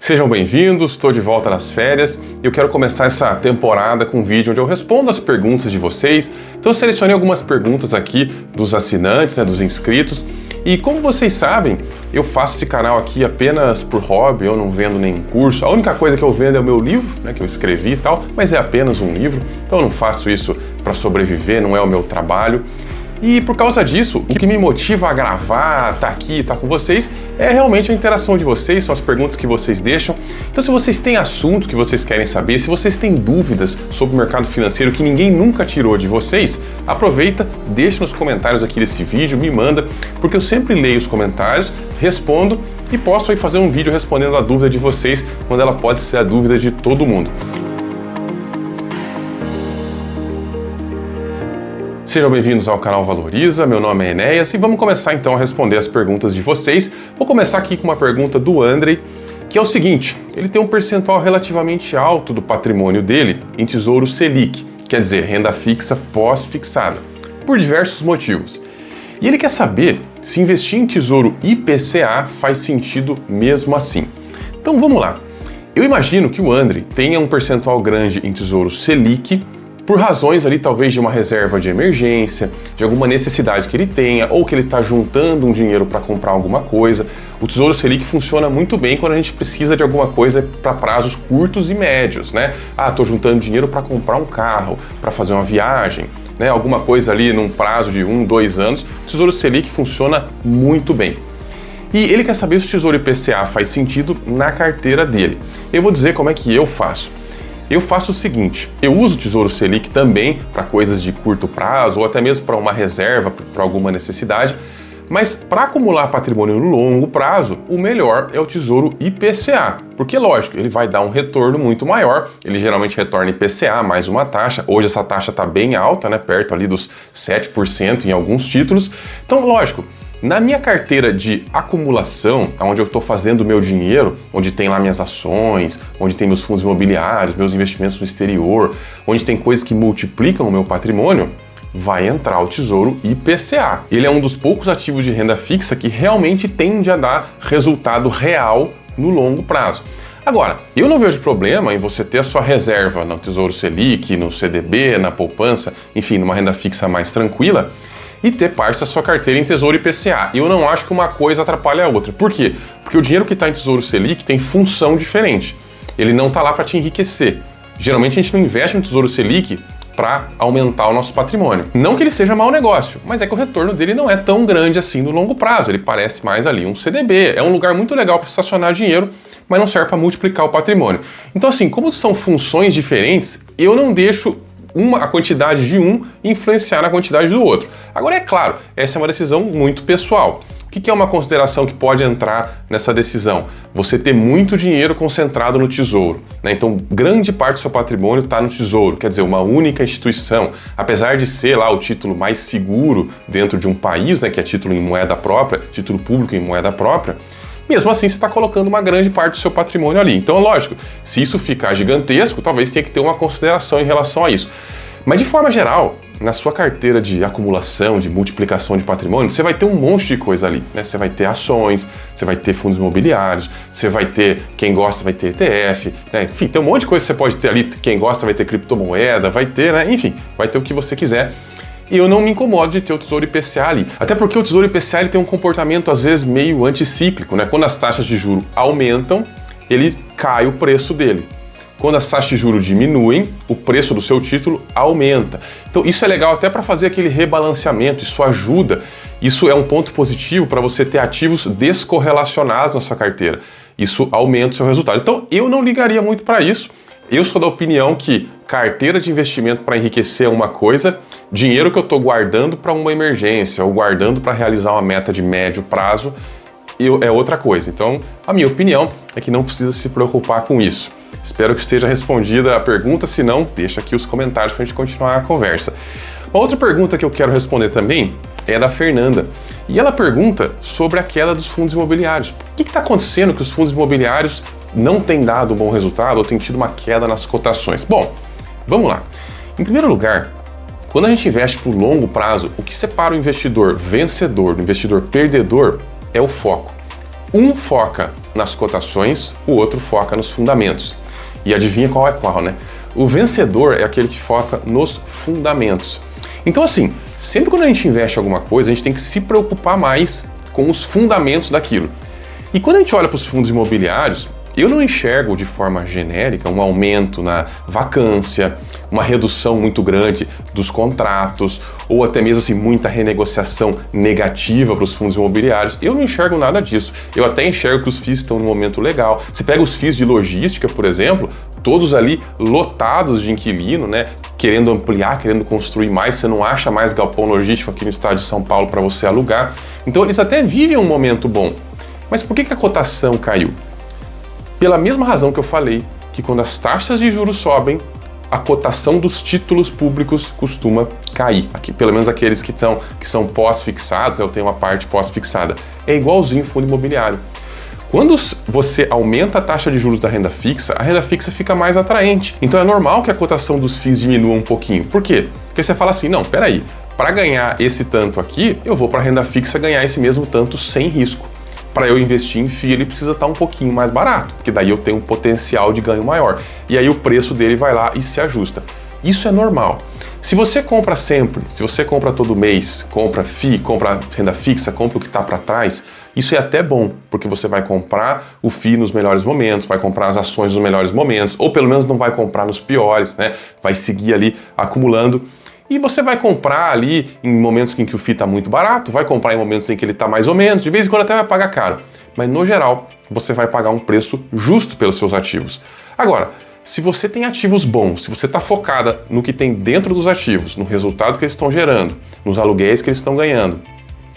Sejam bem-vindos, estou de volta nas férias e eu quero começar essa temporada com um vídeo onde eu respondo as perguntas de vocês. Então eu selecionei algumas perguntas aqui dos assinantes, dos inscritos. E como vocês sabem, eu faço esse canal aqui apenas por hobby, eu não vendo nenhum curso. A única coisa que eu vendo é o meu livro, que eu escrevi e tal, mas é apenas um livro. Então eu não faço isso para sobreviver, não é o meu trabalho. E por causa disso, o que me motiva a gravar, estar aqui, estar com vocês, é realmente a interação de vocês, são as perguntas que vocês deixam. Então se vocês têm assuntos que vocês querem saber, se vocês têm dúvidas sobre o mercado financeiro que ninguém nunca tirou de vocês, aproveita, deixa nos comentários aqui desse vídeo, me manda, porque eu sempre leio os comentários, respondo e posso aí fazer um vídeo respondendo a dúvida de vocês, quando ela pode ser a dúvida de todo mundo. Sejam bem-vindos ao canal Valoriza, meu nome é Enéas e vamos começar então a responder as perguntas de vocês. Vou começar aqui com uma pergunta do Andrei, que é o seguinte: ele tem um percentual relativamente alto do patrimônio dele em Tesouro Selic, quer dizer, renda fixa pós-fixada, por diversos motivos. E ele quer saber se investir em Tesouro IPCA faz sentido mesmo assim. Então vamos lá. Eu imagino que o Andrei tenha um percentual grande em Tesouro Selic, por razões ali talvez de uma reserva de emergência, de alguma necessidade que ele tenha, ou que ele está juntando um dinheiro para comprar alguma coisa. O Tesouro Selic funciona muito bem quando a gente precisa de alguma coisa para prazos curtos e médios, estou juntando dinheiro para comprar um carro, para fazer uma viagem, alguma coisa ali num prazo de 1, 2 anos. O Tesouro Selic funciona muito bem. E ele quer saber se o Tesouro IPCA faz sentido na carteira dele. Eu vou dizer como é que eu faço. Eu faço o seguinte: eu uso o Tesouro Selic também para coisas de curto prazo ou até mesmo para uma reserva, para alguma necessidade, mas para acumular patrimônio no longo prazo, o melhor é o Tesouro IPCA, porque lógico, ele vai dar um retorno muito maior, ele geralmente retorna IPCA mais uma taxa, hoje essa taxa está bem alta, perto ali dos 7% em alguns títulos, então lógico, na minha carteira de acumulação, onde eu estou fazendo o meu dinheiro, onde tem lá minhas ações, onde tem meus fundos imobiliários, meus investimentos no exterior, onde tem coisas que multiplicam o meu patrimônio, vai entrar o Tesouro IPCA. Ele é um dos poucos ativos de renda fixa que realmente tende a dar resultado real no longo prazo. Agora, eu não vejo problema em você ter a sua reserva no Tesouro Selic, no CDB, na poupança, enfim, numa renda fixa mais tranquila, e ter parte da sua carteira em Tesouro IPCA. Eu não acho que uma coisa atrapalhe a outra. Por quê? Porque o dinheiro que está em Tesouro Selic tem função diferente. Ele não está lá para te enriquecer. Geralmente a gente não investe no Tesouro Selic para aumentar o nosso patrimônio. Não que ele seja mau negócio, mas é que o retorno dele não é tão grande assim no longo prazo. Ele parece mais ali um CDB. É um lugar muito legal para estacionar dinheiro, mas não serve para multiplicar o patrimônio. Então assim, como são funções diferentes, eu não deixo a quantidade de um influenciar na quantidade do outro. Agora é claro, essa é uma decisão muito pessoal. O que é uma consideração que pode entrar nessa decisão? Você ter muito dinheiro concentrado no tesouro, Então grande parte do seu patrimônio está no tesouro, quer dizer, uma única instituição. Apesar de ser lá o título mais seguro dentro de um país, que é título em moeda própria, título público em moeda própria, mesmo assim, você está colocando uma grande parte do seu patrimônio ali. Então, lógico, se isso ficar gigantesco, talvez tenha que ter uma consideração em relação a isso. Mas, de forma geral, na sua carteira de acumulação, de multiplicação de patrimônio, você vai ter um monte de coisa ali, Você vai ter ações, você vai ter fundos imobiliários, você vai ter, quem gosta vai ter ETF, Enfim, tem um monte de coisa que você pode ter ali. Quem gosta vai ter criptomoeda, vai ter, Enfim, vai ter o que você quiser. E eu não me incomodo de ter o Tesouro IPCA ali. Até porque o Tesouro IPCA ele tem um comportamento, às vezes, meio anticíclico, Quando as taxas de juros aumentam, ele cai o preço dele. Quando as taxas de juros diminuem, o preço do seu título aumenta. Então isso é legal até para fazer aquele rebalanceamento, isso ajuda. Isso é um ponto positivo para você ter ativos descorrelacionados na sua carteira. Isso aumenta o seu resultado. Então eu não ligaria muito para isso. Eu sou da opinião que carteira de investimento para enriquecer é uma coisa, dinheiro que eu estou guardando para uma emergência ou guardando para realizar uma meta de médio prazo é outra coisa. Então, a minha opinião é que não precisa se preocupar com isso. Espero que esteja respondida a pergunta, se não, deixa aqui os comentários para a gente continuar a conversa. Uma outra pergunta que eu quero responder também é da Fernanda. E ela pergunta sobre a queda dos fundos imobiliários. O que está acontecendo que os fundos imobiliários não têm dado um bom resultado ou têm tido uma queda nas cotações? Bom, vamos lá. Em primeiro lugar, quando a gente investe por longo prazo, o que separa o investidor vencedor do investidor perdedor é o foco. Um foca nas cotações, o outro foca nos fundamentos. E adivinha qual é qual, né? O vencedor é aquele que foca nos fundamentos. Então assim, sempre quando a gente investe em alguma coisa, a gente tem que se preocupar mais com os fundamentos daquilo. E quando a gente olha para os fundos imobiliários, eu não enxergo de forma genérica um aumento na vacância, uma redução muito grande dos contratos, ou até mesmo assim, muita renegociação negativa para os fundos imobiliários. Eu não enxergo nada disso. Eu até enxergo que os FIIs estão num momento legal. Você pega os FIIs de logística, por exemplo, todos ali lotados de inquilino, né? Querendo ampliar, querendo construir mais, você não acha mais galpão logístico aqui no estado de São Paulo para você alugar. Então eles até vivem um momento bom. Mas por que a cotação caiu? Pela mesma razão que eu falei, que quando as taxas de juros sobem, a cotação dos títulos públicos costuma cair. Aqui, pelo menos aqueles que são pós-fixados, eu tenho uma parte pós-fixada. É igualzinho fundo imobiliário. Quando você aumenta a taxa de juros da renda fixa, a renda fixa fica mais atraente. Então é normal que a cotação dos FIIs diminua um pouquinho. Por quê? Porque você fala assim, não, peraí, para ganhar esse tanto aqui, eu vou para a renda fixa ganhar esse mesmo tanto sem risco. Para eu investir em FII, ele precisa estar um pouquinho mais barato, porque daí eu tenho um potencial de ganho maior. E aí o preço dele vai lá e se ajusta. Isso é normal. Se você compra sempre, se você compra todo mês, compra FII, compra renda fixa, compra o que está para trás, isso é até bom, porque você vai comprar o FII nos melhores momentos, vai comprar as ações nos melhores momentos, ou pelo menos não vai comprar nos piores, né? Vai seguir ali acumulando. E você vai comprar ali em momentos em que o FII está muito barato, vai comprar em momentos em que ele está mais ou menos, de vez em quando até vai pagar caro. Mas no geral, você vai pagar um preço justo pelos seus ativos. Agora, se você tem ativos bons, se você está focada no que tem dentro dos ativos, no resultado que eles estão gerando, nos aluguéis que eles estão ganhando,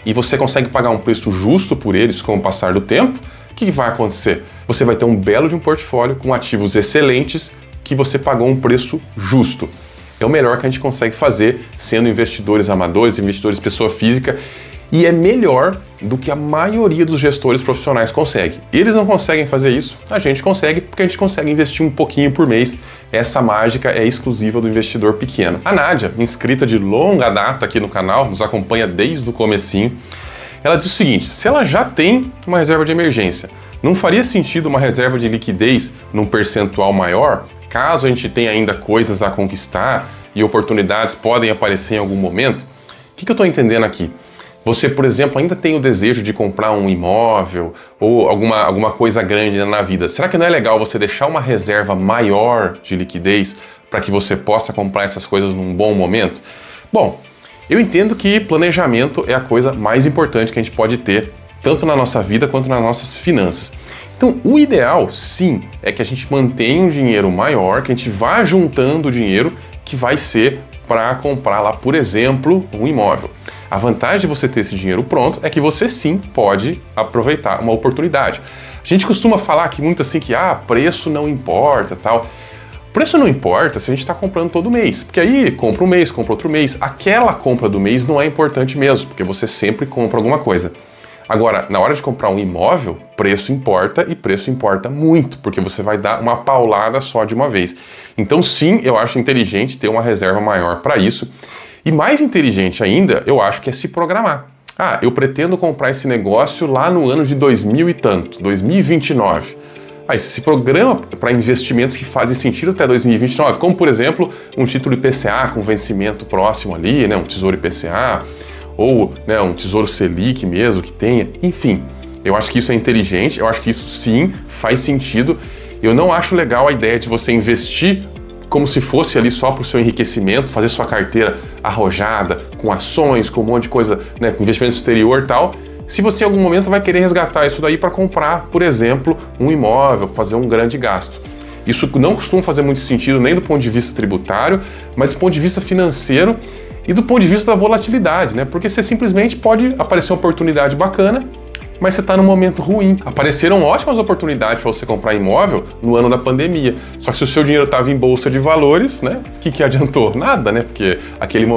e você consegue pagar um preço justo por eles com o passar do tempo, o que vai acontecer? Você vai ter um belo de um portfólio com ativos excelentes que você pagou um preço justo. É o melhor que a gente consegue fazer sendo investidores amadores, investidores pessoa física, e é melhor do que a maioria dos gestores profissionais consegue. Eles não conseguem fazer isso, a gente consegue, porque a gente consegue investir um pouquinho por mês. Essa mágica é exclusiva do investidor pequeno. A Nádia, inscrita de longa data aqui no canal, nos acompanha desde o comecinho, ela diz o seguinte: se ela já tem uma reserva de emergência, não faria sentido uma reserva de liquidez num percentual maior? Caso a gente tenha ainda coisas a conquistar e oportunidades podem aparecer em algum momento? O que eu estou entendendo aqui? Você, por exemplo, ainda tem o desejo de comprar um imóvel ou alguma coisa grande na vida. Será que não é legal você deixar uma reserva maior de liquidez para que você possa comprar essas coisas num bom momento? Bom, eu entendo que planejamento é a coisa mais importante que a gente pode ter, tanto na nossa vida quanto nas nossas finanças. Então, o ideal, sim, é que a gente mantenha um dinheiro maior, que a gente vá juntando dinheiro que vai ser para comprar lá, por exemplo, um imóvel. A vantagem de você ter esse dinheiro pronto é que você sim pode aproveitar uma oportunidade. A gente costuma falar aqui muito assim que preço não importa, tal. Preço não importa se a gente está comprando todo mês, porque aí compra um mês, compra outro mês. Aquela compra do mês não é importante mesmo, porque você sempre compra alguma coisa. Agora, na hora de comprar um imóvel, preço importa e preço importa muito, porque você vai dar uma paulada só de uma vez. Então sim, eu acho inteligente ter uma reserva maior para isso. E mais inteligente ainda, eu acho que é se programar. Eu pretendo comprar esse negócio lá no ano de 2000 e tanto, 2029. Aí você se programa para investimentos que fazem sentido até 2029, como por exemplo, um título IPCA com vencimento próximo ali, né, um tesouro IPCA, ou né, um tesouro Selic mesmo que tenha, enfim. Eu acho que isso é inteligente, eu acho que isso sim faz sentido. Eu não acho legal a ideia de você investir como se fosse ali só para o seu enriquecimento, fazer sua carteira arrojada, com ações, com um monte de coisa, né, com investimento exterior e tal, se você em algum momento vai querer resgatar isso daí para comprar, por exemplo, um imóvel, fazer um grande gasto. Isso não costuma fazer muito sentido nem do ponto de vista tributário, mas do ponto de vista financeiro e do ponto de vista da volatilidade, né? Porque você simplesmente pode aparecer uma oportunidade bacana, mas você está num momento ruim. Apareceram ótimas oportunidades para você comprar imóvel no ano da pandemia. Só que se o seu dinheiro estava em bolsa de valores, né? O que adiantou? Nada, né? Porque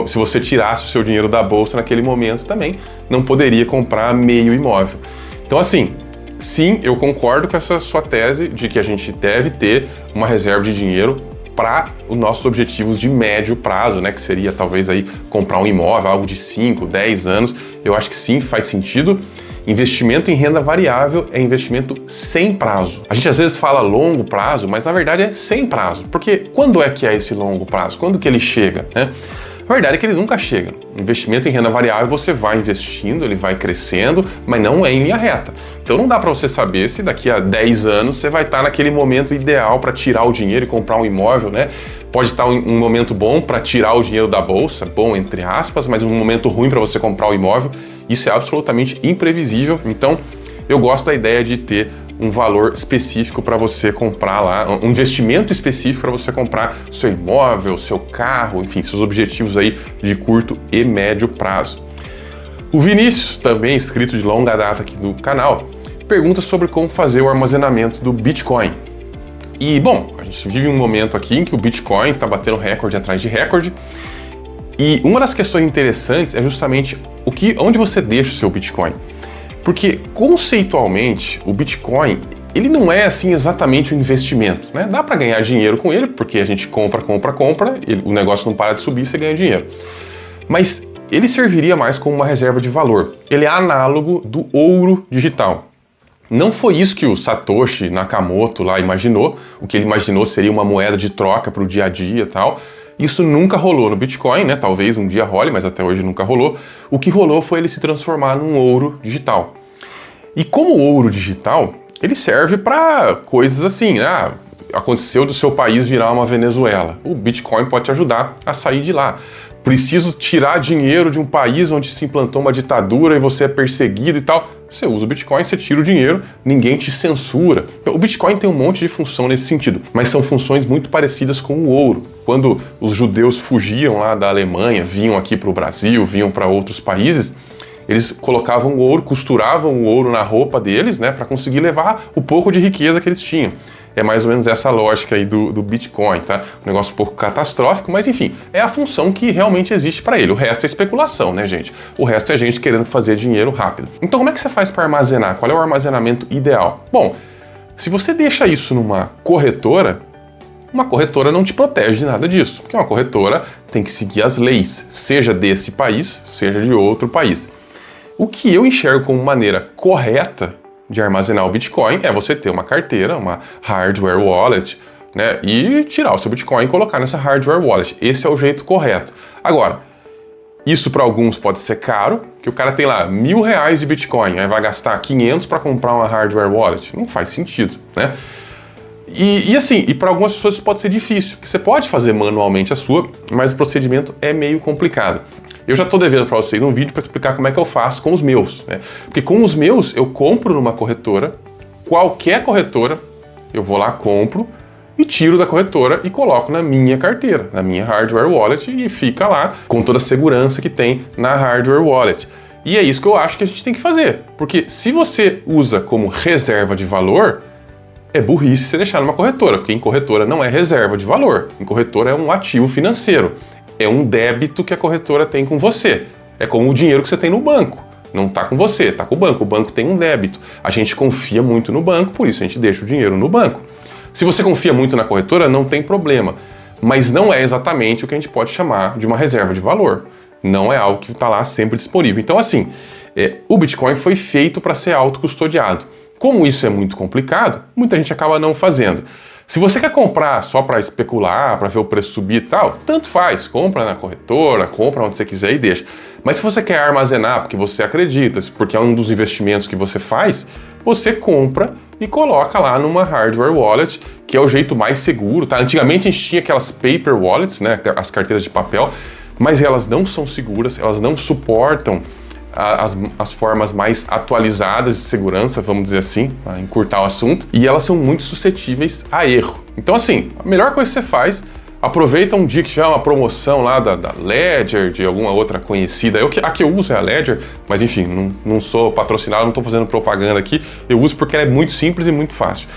se você tirasse o seu dinheiro da bolsa naquele momento também, não poderia comprar meio imóvel. Então, assim, sim, eu concordo com essa sua tese de que a gente deve ter uma reserva de dinheiro para os nossos objetivos de médio prazo, né? Que seria talvez aí comprar um imóvel, algo de 5, 10 anos. Eu acho que sim, faz sentido. Investimento em renda variável é investimento sem prazo. A gente às vezes fala longo prazo, mas na verdade é sem prazo. Porque quando é que é esse longo prazo? Quando que ele chega, né? A verdade é que ele nunca chega. Investimento em renda variável, você vai investindo, ele vai crescendo, mas não é em linha reta. Então não dá para você saber se daqui a 10 anos você vai estar naquele momento ideal para tirar o dinheiro e comprar um imóvel, né? Pode estar um momento bom para tirar o dinheiro da bolsa, bom entre aspas, mas um momento ruim para você comprar o imóvel. Isso é absolutamente imprevisível. Então eu gosto da ideia de ter um valor específico para você comprar lá, um investimento específico para você comprar seu imóvel, seu carro, enfim, seus objetivos aí de curto e médio prazo. O Vinícius, também inscrito de longa data aqui do canal, pergunta sobre como fazer o armazenamento do Bitcoin. E, bom, a gente vive um momento aqui em que o Bitcoin está batendo recorde atrás de recorde, e uma das questões interessantes é justamente onde você deixa o seu Bitcoin. Porque, conceitualmente, o Bitcoin, ele não é, assim, exatamente um investimento, né? Dá para ganhar dinheiro com ele, porque a gente compra, o negócio não para de subir, você ganha dinheiro. Mas ele serviria mais como uma reserva de valor. Ele é análogo do ouro digital. Não foi isso que o Satoshi Nakamoto lá imaginou. O que ele imaginou seria uma moeda de troca para o dia a dia e tal. Isso nunca rolou no Bitcoin, né? Talvez um dia role, mas até hoje nunca rolou. O que rolou foi ele se transformar num ouro digital. E como ouro digital, ele serve para coisas assim, né? Aconteceu do seu país virar uma Venezuela. O Bitcoin pode te ajudar a sair de lá. Preciso tirar dinheiro de um país onde se implantou uma ditadura e você é perseguido e tal. Você usa o Bitcoin, você tira o dinheiro, ninguém te censura. O Bitcoin tem um monte de função nesse sentido, mas são funções muito parecidas com o ouro. Quando os judeus fugiam lá da Alemanha, vinham aqui para o Brasil, vinham para outros países, eles colocavam o ouro, costuravam o ouro na roupa deles, né, para conseguir levar o pouco de riqueza que eles tinham. É mais ou menos essa lógica aí do Bitcoin, tá? Um negócio um pouco catastrófico, mas enfim, é a função que realmente existe para ele. O resto é especulação, né, gente? O resto é gente querendo fazer dinheiro rápido. Então como é que você faz para armazenar? Qual é o armazenamento ideal? Bom, se você deixa isso numa corretora, uma corretora não te protege de nada disso, porque uma corretora tem que seguir as leis, seja desse país, seja de outro país. O que eu enxergo como maneira correta de armazenar o Bitcoin é você ter uma carteira, uma hardware wallet, né, e tirar o seu Bitcoin e colocar nessa hardware wallet. Esse é o jeito correto. Agora, isso para alguns pode ser caro, que o cara tem lá R$1.000 de Bitcoin, aí vai gastar 500 para comprar uma hardware wallet. Não faz sentido, né? E assim, para algumas pessoas isso pode ser difícil, porque você pode fazer manualmente a sua, mas o procedimento é meio complicado. Eu já estou devendo para vocês um vídeo para explicar como é que eu faço com os meus, né? Porque com os meus eu compro numa corretora, qualquer corretora, eu vou lá, compro e tiro da corretora e coloco na minha carteira, na minha hardware wallet e fica lá com toda a segurança que tem na hardware wallet. E é isso que eu acho que a gente tem que fazer, porque se você usa como reserva de valor, é burrice você deixar numa corretora, porque em corretora não é reserva de valor, em corretora é um ativo financeiro. É um débito que a corretora tem com você. É como o dinheiro que você tem no banco. Não está com você, está com o banco. O banco tem um débito. A gente confia muito no banco, por isso a gente deixa o dinheiro no banco. Se você confia muito na corretora, não tem problema. Mas não é exatamente o que a gente pode chamar de uma reserva de valor. Não é algo que está lá sempre disponível. Então, assim, o Bitcoin foi feito para ser autocustodiado. Como isso é muito complicado, muita gente acaba não fazendo. Se você quer comprar só para especular, para ver o preço subir e tal, tanto faz. Compra na corretora, compra onde você quiser e deixa. Mas se você quer armazenar porque você acredita, porque é um dos investimentos que você faz, você compra e coloca lá numa hardware wallet, que é o jeito mais seguro, tá? Antigamente a gente tinha aquelas paper wallets, né, as carteiras de papel, mas elas não são seguras, elas não suportam as formas mais atualizadas de segurança, vamos dizer assim, para encurtar o assunto, e elas são muito suscetíveis a erro. Então, assim, a melhor coisa que você faz, aproveita um dia que tiver uma promoção lá da Ledger, de alguma outra conhecida. A que eu uso é a Ledger, mas enfim, não sou patrocinado, não estou fazendo propaganda aqui, eu uso porque ela é muito simples e muito fácil.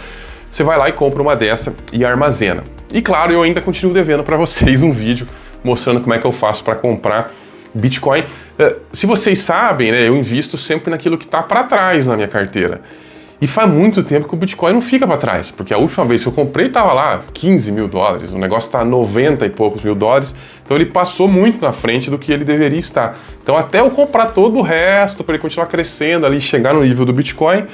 Você vai lá e compra uma dessa e armazena. E claro, eu ainda continuo devendo para vocês um vídeo mostrando como é que eu faço para comprar Bitcoin. Se vocês sabem, né, eu invisto sempre naquilo que está para trás na minha carteira. E faz muito tempo que o Bitcoin não fica para trás, porque a última vez que eu comprei estava lá 15 mil dólares, o negócio está 90 e poucos mil dólares, então ele passou muito na frente do que ele deveria estar. Então até eu comprar todo o resto para ele continuar crescendo ali, chegar no nível do Bitcoin,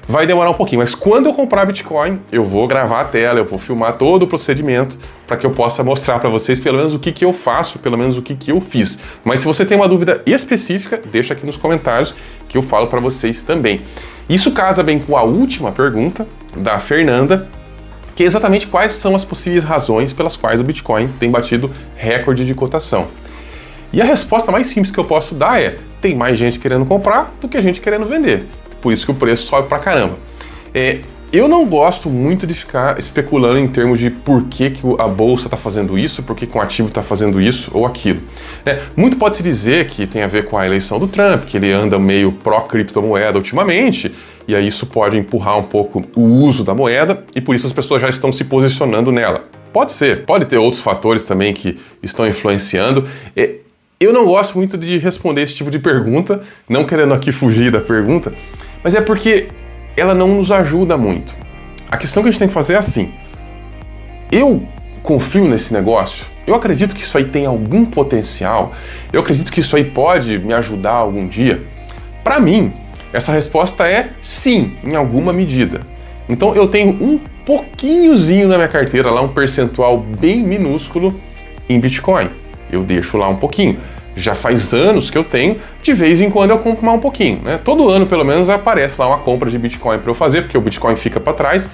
vai demorar um pouquinho. Mas quando eu comprar Bitcoin, eu vou gravar a tela, eu vou filmar todo o procedimento para que eu possa mostrar para vocês pelo menos o que eu faço, pelo menos o que eu fiz. Mas se você tem uma dúvida específica, deixa aqui nos comentários que eu falo para vocês também. Isso casa bem com a última pergunta da Fernanda, que é exatamente quais são as possíveis razões pelas quais o Bitcoin tem batido recorde de cotação. E a resposta mais simples que eu posso dar é: tem mais gente querendo comprar do que gente querendo vender. Por isso que o preço sobe pra caramba. Eu não gosto muito de ficar especulando em termos de por que a bolsa está fazendo isso, por que um ativo está fazendo isso ou aquilo. Muito pode-se dizer que tem a ver com a eleição do Trump, que ele anda meio pró-criptomoeda ultimamente, e aí isso pode empurrar um pouco o uso da moeda, e por isso as pessoas já estão se posicionando nela. Pode ser, pode ter outros fatores também que estão influenciando. Eu não gosto muito de responder esse tipo de pergunta, não querendo aqui fugir da pergunta, mas é porque ela não nos ajuda muito. A questão que a gente tem que fazer é assim: eu confio nesse negócio, eu acredito que isso aí tem algum potencial, eu acredito que isso aí pode me ajudar algum dia. Para mim, essa resposta é sim, em alguma medida. Então eu tenho um pouquinhozinho na minha carteira, lá um percentual bem minúsculo em Bitcoin. Eu deixo lá um pouquinho. Já faz anos que eu tenho, de vez em quando eu compro mais um pouquinho, né? Todo ano, pelo menos, aparece lá uma compra de Bitcoin para eu fazer, porque o Bitcoin fica para trás,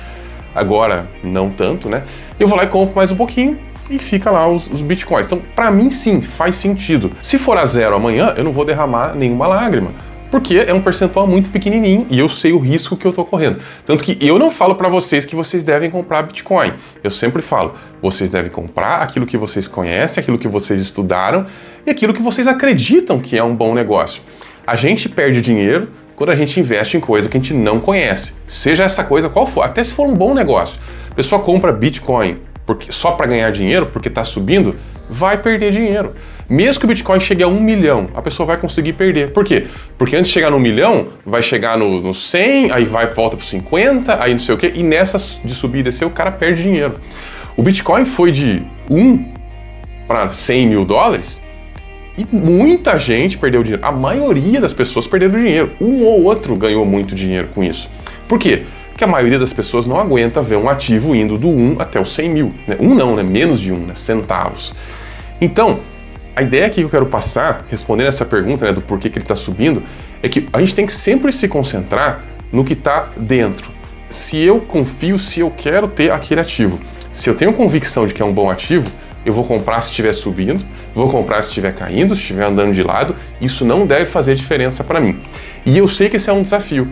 agora não tanto, né? Eu vou lá e compro mais um pouquinho e fica lá os Bitcoins. Então, para mim, sim, faz sentido. Se for a zero amanhã, eu não vou derramar nenhuma lágrima, porque é um percentual muito pequenininho e eu sei o risco que eu tô correndo. Tanto que eu não falo para vocês que vocês devem comprar Bitcoin. Eu sempre falo, vocês devem comprar aquilo que vocês conhecem, aquilo que vocês estudaram e aquilo que vocês acreditam que é um bom negócio. A gente perde dinheiro quando a gente investe em coisa que a gente não conhece. Seja essa coisa qual for, até se for um bom negócio. A pessoa compra Bitcoin só para ganhar dinheiro, porque está subindo, vai perder dinheiro. Mesmo que o Bitcoin chegue a 1 milhão, a pessoa vai conseguir perder. Por quê? Porque antes de chegar no 1 milhão, vai chegar no 100, aí volta para 50, aí não sei o quê, e nessa de subir e descer, o cara perde dinheiro. O Bitcoin foi de 1 para 100 mil dólares e muita gente perdeu dinheiro. A maioria das pessoas perderam dinheiro. Um ou outro ganhou muito dinheiro com isso. Por quê? Porque a maioria das pessoas não aguenta ver um ativo indo do 1 até os 100 mil. Né? Menos de 1, né? Centavos. Então, a ideia que eu quero passar, respondendo essa pergunta, né, do porquê que ele está subindo, é que a gente tem que sempre se concentrar no que está dentro. Se eu confio, se eu quero ter aquele ativo, se eu tenho convicção de que é um bom ativo, eu vou comprar se estiver subindo, vou comprar se estiver caindo, se estiver andando de lado, isso não deve fazer diferença para mim. E eu sei que esse é um desafio,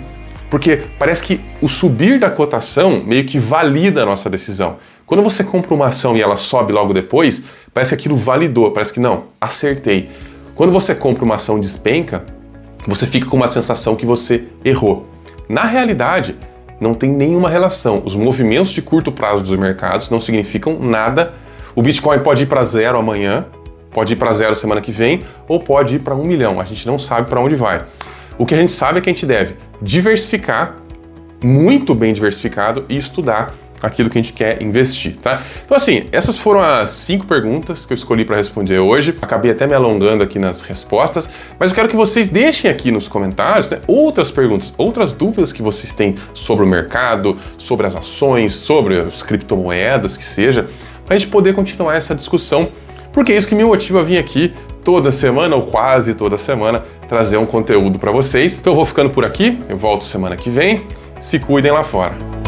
porque parece que o subir da cotação meio que valida a nossa decisão. Quando você compra uma ação e ela sobe logo depois, parece que aquilo validou, parece que não, acertei. Quando você compra uma ação e despenca, você fica com uma sensação que você errou. Na realidade, não tem nenhuma relação. Os movimentos de curto prazo dos mercados não significam nada. O Bitcoin pode ir para zero amanhã, pode ir para zero semana que vem, ou pode ir para 1 milhão. A gente não sabe para onde vai. O que a gente sabe é que a gente deve diversificar, muito bem diversificado, e estudar aquilo que a gente quer investir, tá? Então assim, essas foram as 5 perguntas que eu escolhi para responder hoje. Acabei até me alongando aqui nas respostas, mas eu quero que vocês deixem aqui nos comentários, né, outras perguntas, outras dúvidas que vocês têm sobre o mercado, sobre as ações, sobre as criptomoedas, que seja, para a gente poder continuar essa discussão, porque é isso que me motiva a vir aqui toda semana, ou quase toda semana, trazer um conteúdo para vocês. Então eu vou ficando por aqui, eu volto semana que vem. Se cuidem lá fora.